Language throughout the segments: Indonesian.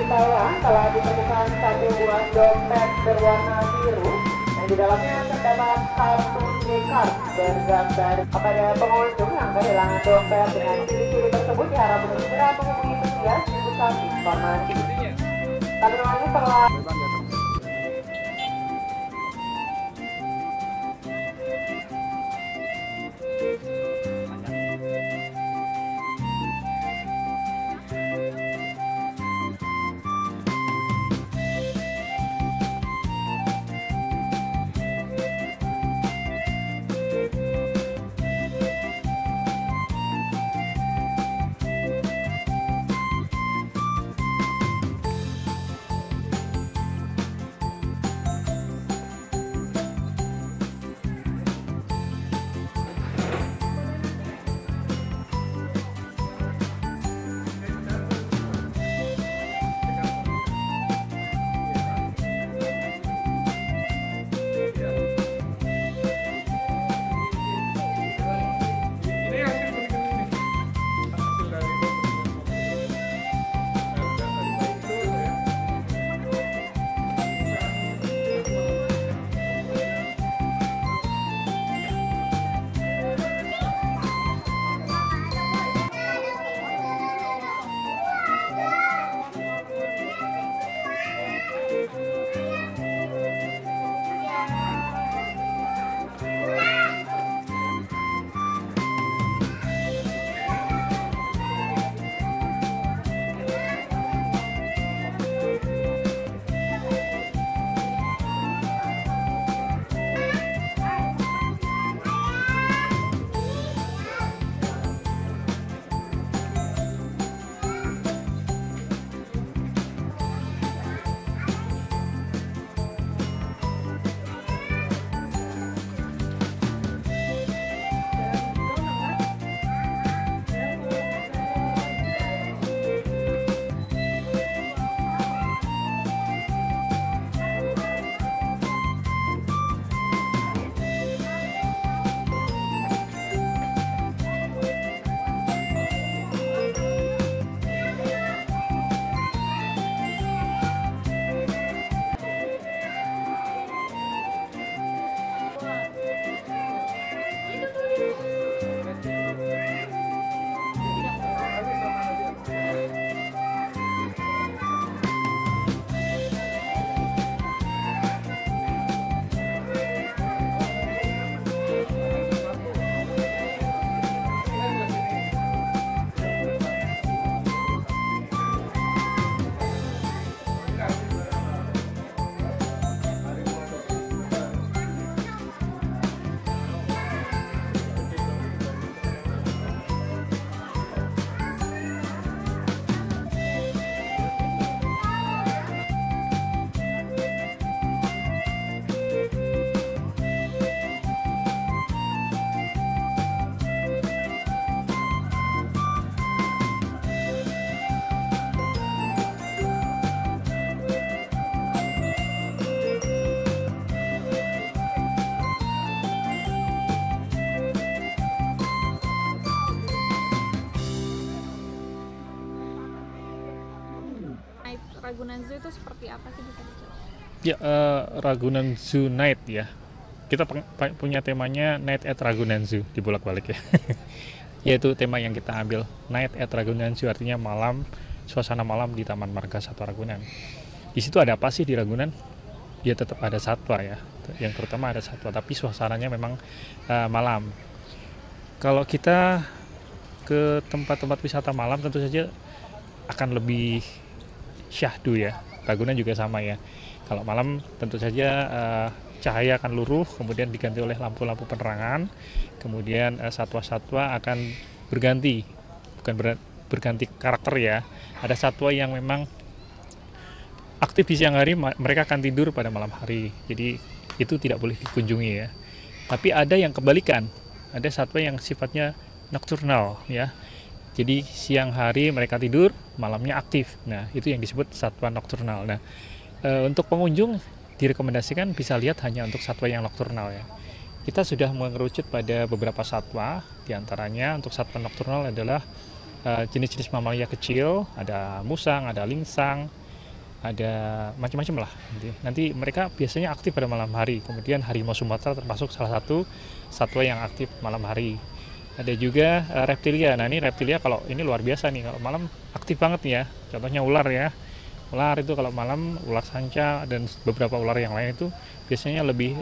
saya telah ditemukan satu buah dompet berwarna biru yang di dalamnya terdapat satu card bergambar. Kepada pengunjung yang kehilangan dompet dengan ciri-ciri tersebut diharapkan segera menghubungi petugas di pusat informasi. Kami ini telah Ragunan Zoo itu seperti apa sih, bisa dijelaskan? Ya, Ragunan Zoo Night ya. Kita punya temanya Night at Ragunan Zoo, dibolak-balik ya. Yaitu tema yang kita ambil, Night at Ragunan Zoo, artinya malam, suasana malam di Taman Marga Satwa Ragunan. Di situ ada apa sih di Ragunan? Dia tetap ada satwa ya, yang terutama ada satwa, tapi suasananya memang malam. Kalau kita ke tempat-tempat wisata malam tentu saja akan lebih syahdu ya. Ragunan juga sama ya. Kalau malam tentu saja cahaya akan luruh, kemudian diganti oleh lampu-lampu penerangan, kemudian satwa-satwa akan berganti, bukan berganti karakter ya. Ada satwa yang memang aktif di siang hari, mereka akan tidur pada malam hari, jadi itu tidak boleh dikunjungi ya. Tapi ada yang kebalikan, ada satwa yang sifatnya nocturnal ya. Jadi siang hari mereka tidur, malamnya aktif. Nah, itu yang disebut satwa nocturnal. Nah, untuk pengunjung direkomendasikan bisa lihat hanya untuk satwa yang nocturnal ya. Kita sudah mengerucut pada beberapa satwa, diantaranya untuk satwa nocturnal adalah jenis-jenis mamalia kecil, ada musang, ada lingsang, ada macam-macam lah. Nanti mereka biasanya aktif pada malam hari. Kemudian harimau Sumatera termasuk salah satu satwa yang aktif malam hari. Ada juga reptilia. Nah ini reptilia kalau ini luar biasa nih, kalau malam aktif banget nih ya. Contohnya ular ya. Ular itu kalau malam, ular sanca dan beberapa ular yang lain itu biasanya lebih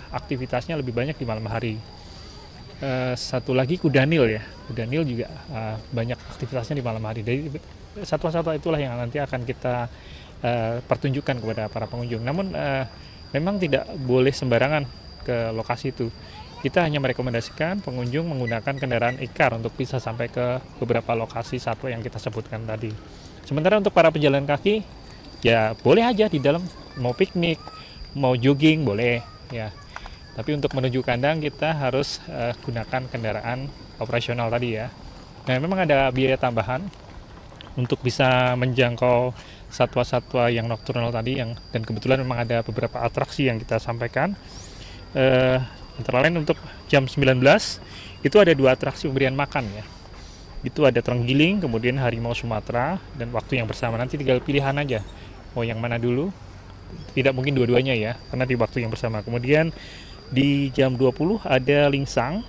aktivitasnya lebih banyak di malam hari. Satu lagi kudanil ya. Kudanil juga banyak aktivitasnya di malam hari. Jadi satwa-satwa itulah yang nanti akan kita pertunjukkan kepada para pengunjung. Namun memang tidak boleh sembarangan ke lokasi itu. Kita hanya merekomendasikan pengunjung menggunakan kendaraan IKAR untuk bisa sampai ke beberapa lokasi satwa yang kita sebutkan tadi. Sementara untuk para pejalan kaki, ya boleh aja di dalam, mau piknik, mau jogging, boleh ya. Tapi untuk menuju kandang kita harus gunakan kendaraan operasional tadi ya. Nah memang ada biaya tambahan untuk bisa menjangkau satwa-satwa yang nokturnal tadi, dan kebetulan memang ada beberapa atraksi yang kita sampaikan. Antara lain untuk jam 19 itu ada 2 atraksi pemberian makan ya. Itu ada terenggiling, kemudian harimau Sumatera, dan waktu yang bersama. Nanti tinggal pilihan aja mau yang mana dulu. Tidak mungkin dua-duanya ya, karena di waktu yang bersama. Kemudian di jam 20 ada lingsang.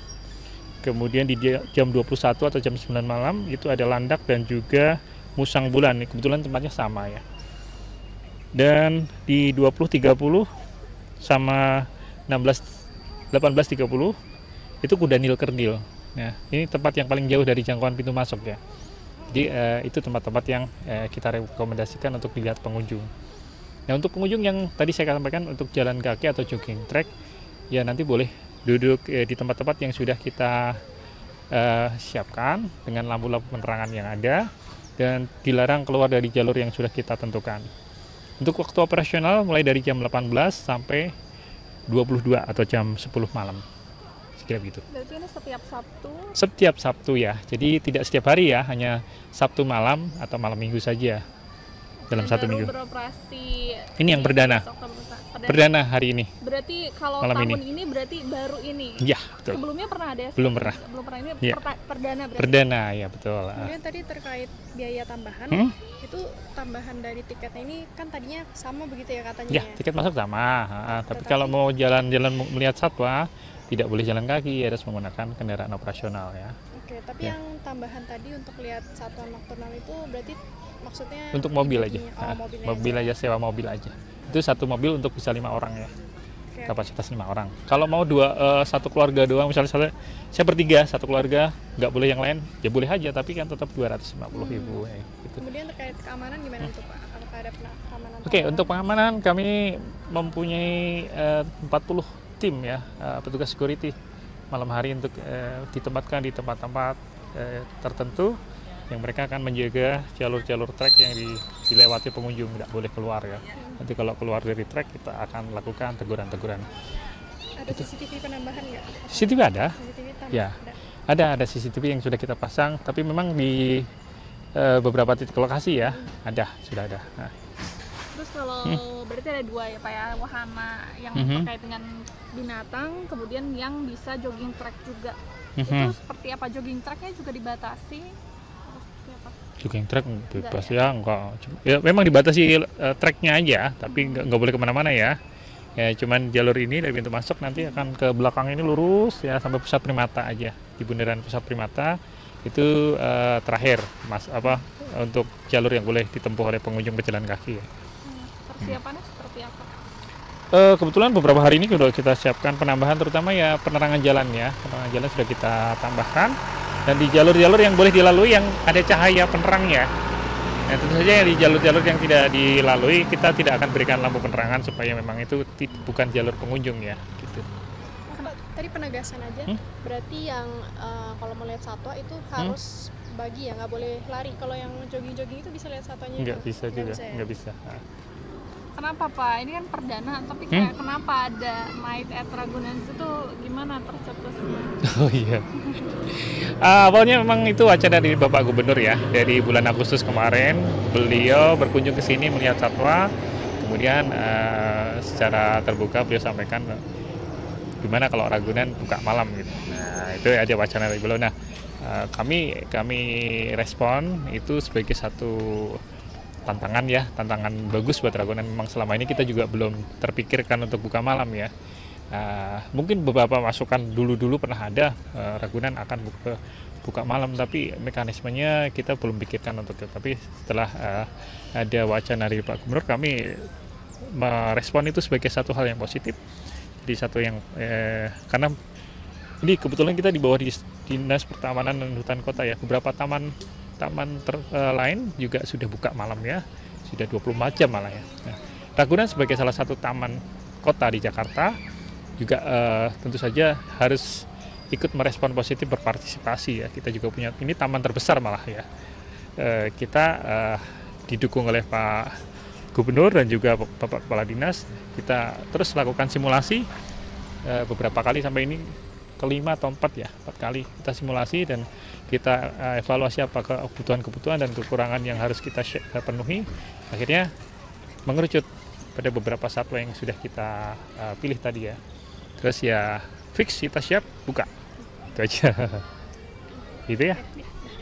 Kemudian di jam 21 atau jam 9 malam itu ada landak dan juga musang bulan. Kebetulan tempatnya sama ya. Dan di 20.30 sama 18.30 itu kudanil kerdil. Nah, ini tempat yang paling jauh dari jangkauan pintu masuk ya. Jadi itu tempat-tempat yang kita rekomendasikan untuk dilihat pengunjung. Nah, untuk pengunjung yang tadi saya sampaikan untuk jalan kaki atau jogging track, ya nanti boleh duduk di tempat-tempat yang sudah kita siapkan dengan lampu-lampu penerangan yang ada, dan dilarang keluar dari jalur yang sudah kita tentukan. Untuk waktu operasional mulai dari jam 18 sampai 22 atau jam 10 malam. Sekira begitu. Berarti ini setiap Sabtu? Setiap Sabtu ya. Jadi tidak setiap hari ya, hanya Sabtu malam atau malam Minggu saja. Dalam satu minggu. Beroperasi. Ini yang perdana. Perdana hari ini. Berarti kalau malam tahun ini berarti baru ini. Iya, betul. Sebelumnya pernah ada? Belum pernah. Belum pernah, ini Ya. Perdana berarti. Perdana ya, betul. Kemudian tadi terkait biaya tambahan, itu tambahan dari tiketnya ini kan tadinya sama begitu ya katanya Ya, ya? tiket masuk sama. Tapi kalau mau jalan-jalan melihat satwa, tidak boleh jalan kaki, harus menggunakan kendaraan operasional ya. Oke, tapi Ya. yang tambahan tadi untuk lihat satwa nokturnal itu berarti maksudnya Untuk mobil aja. mobilnya Mobil aja, sewa mobil aja. Itu satu mobil untuk bisa 5 orang ya. Oke. Kapasitas 5 orang. Kalau mau satu keluarga doang, misalnya saya bertiga, satu keluarga, nggak boleh yang lain, ya boleh aja, tapi kan tetap 250.000 ya, gitu. Kemudian terkait keamanan gimana untuk Pak? Apakah ada keamanan? Oke, untuk pengamanan kami mempunyai 40 tim ya, petugas security malam hari untuk ditempatkan di tempat-tempat tertentu yang mereka akan menjaga jalur-jalur trek yang dilewati pengunjung, tidak boleh keluar ya. Nanti kalau keluar dari trek kita akan lakukan teguran-teguran. Ada CCTV penambahan nggak? CCTV ada, CCTV ya. ada. Ada CCTV yang sudah kita pasang, tapi memang di beberapa titik lokasi ya, sudah ada. Nah, Terus kalau berarti ada 2 ya Pak ya, wahana yang terkait dengan binatang, kemudian yang bisa jogging track juga. Itu seperti apa? Jogging tracknya juga dibatasi? Atau seperti apa? jogging track bebas ya, enggak. Ya memang dibatasi tracknya aja, tapi nggak boleh kemana-mana ya. Ya cuman jalur ini dari pintu masuk nanti akan ke belakang ini lurus ya sampai pusat primata aja. Di bundaran pusat primata itu terakhir untuk jalur yang boleh ditempuh oleh pengunjung pejalan kaki ya. Persiapannya seperti apa? Kebetulan beberapa hari ini sudah kita siapkan penambahan, terutama ya penerangan jalan ya. Penerangan jalan sudah kita tambahkan, dan di jalur-jalur yang boleh dilalui yang ada cahaya penerangnya. Nah, tentu saja di jalur-jalur yang tidak dilalui kita tidak akan berikan lampu penerangan supaya memang itu bukan jalur pengunjung ya. Gitu. Tadi penegasan aja, berarti yang kalau melihat satwa itu harus bagi ya, nggak boleh lari. Kalau yang jogging-jogging itu bisa lihat satwanya? Nggak bisa juga, nggak bisa. Nah. Kenapa Pak? Ini kan perdana, tapi kayak kenapa ada Night at Ragunan itu gimana tercetusnya? Oh iya. Awalnya memang itu wacana dari Bapak Gubernur ya. Dari bulan Agustus kemarin, beliau berkunjung ke sini melihat satwa. Kemudian secara terbuka beliau sampaikan gimana kalau Ragunan buka malam gitu. Nah, itu ada wacana dari beliau. Nah, kami respon itu sebagai satu tantangan ya, tantangan bagus buat Ragunan. Memang selama ini kita juga belum terpikirkan untuk buka malam ya. Mungkin beberapa masukan dulu pernah ada, Ragunan akan buka malam, tapi mekanismenya kita belum pikirkan untuk itu. Tapi setelah ada wacana dari Pak Gubernur, kami merespon itu sebagai satu hal yang positif. Jadi satu yang karena ini kebetulan kita di bawah Dinas Pertamanan dan Hutan Kota ya, beberapa taman lain juga sudah buka malam ya, sudah 24 jam malah ya. Nah, Ragunan sebagai salah satu taman kota di Jakarta juga tentu saja harus ikut merespon positif, berpartisipasi ya. Kita juga punya, ini taman terbesar malah ya. Kita didukung oleh Pak Gubernur dan juga Bapak Kepala Dinas, kita terus lakukan simulasi beberapa kali, sampai ini kelima atau 4 kali kita simulasi dan kita evaluasi apa kebutuhan dan kekurangan yang harus kita penuhi. Akhirnya mengerucut pada beberapa satwa yang sudah kita pilih tadi ya. Terus ya fix kita siap buka, itu aja. Gitu ya.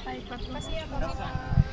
Baik, Pak. Terima kasih ya Pak.